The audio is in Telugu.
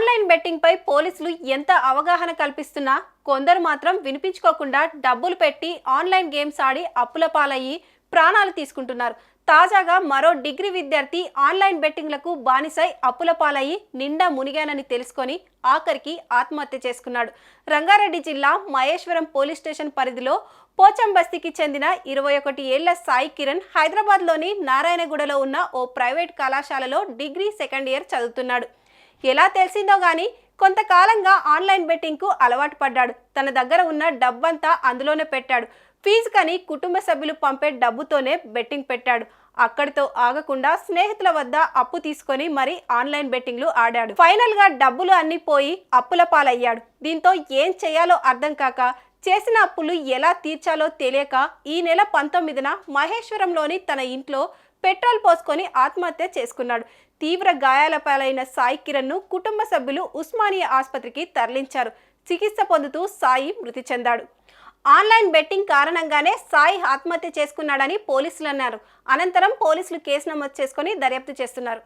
ఆన్లైన్ బెట్టింగ్ పై పోలీసులు ఎంత అవగాహన కల్పిస్తున్నా కొందరు మాత్రం వినిపించుకోకుండా డబ్బులు పెట్టి ఆన్లైన్ గేమ్స్ ఆడి అప్పుల పాలయ్యి ప్రాణాలు తీసుకుంటున్నారు. తాజాగా మరో డిగ్రీ విద్యార్థి ఆన్లైన్ బెట్టింగ్లకు బానిసై అప్పుల పాలయ్యి నిండా మునిగానని తెలుసుకొని ఆఖరికి ఆత్మహత్య చేసుకున్నాడు. రంగారెడ్డి జిల్లా మహేశ్వరం పోలీస్ స్టేషన్ పరిధిలో పోచంబస్తీకి చెందిన 21 ఏళ్ల సాయి కిరణ్ హైదరాబాద్లోని నారాయణగూడలో ఉన్న ఓ ప్రైవేట్ కళాశాలలో డిగ్రీ సెకండ్ ఇయర్ చదువుతున్నాడు. ఎలా తెలిసిందో గానీ కొంతకాలంగా ఆన్లైన్ బెట్టింగ్కు అలవాటు పడ్డాడు. తన దగ్గర ఉన్న డబ్బంతా అందులోనే పెట్టాడు. ఫీజుకని కుటుంబ సభ్యులు పంపే డబ్బుతోనే బెట్టింగ్ పెట్టాడు. అక్కడితో ఆగకుండా స్నేహితుల వద్ద అప్పు తీసుకొని మరి ఆన్లైన్ బెట్టింగ్లు ఆడాడు. ఫైనల్ గా డబ్బులు అన్ని పోయి అప్పుల పాలయ్యాడు. దీంతో ఏం చేయాలో అర్థం కాక చేసిన అప్పులు ఎలా తీర్చాలో తెలియక ఈ నెల 19న మహేశ్వరంలోని తన ఇంట్లో పెట్రోల్ పోసుకొని ఆత్మహత్య చేసుకున్నాడు. తీవ్ర గాయాల పాలైన సాయి కిరణ్ ను కుటుంబ సభ్యులు ఉస్మానియా ఆసుపత్రికి తరలించారు. చికిత్స పొందుతూ సాయి మృతి చెందాడు. ఆన్లైన్ బెట్టింగ్ కారణంగానే సాయి ఆత్మహత్య చేసుకున్నాడని పోలీసులు అన్నారు. అనంతరం పోలీసులు కేసు నమోదు చేసుకొని దర్యాప్తు చేస్తున్నారు.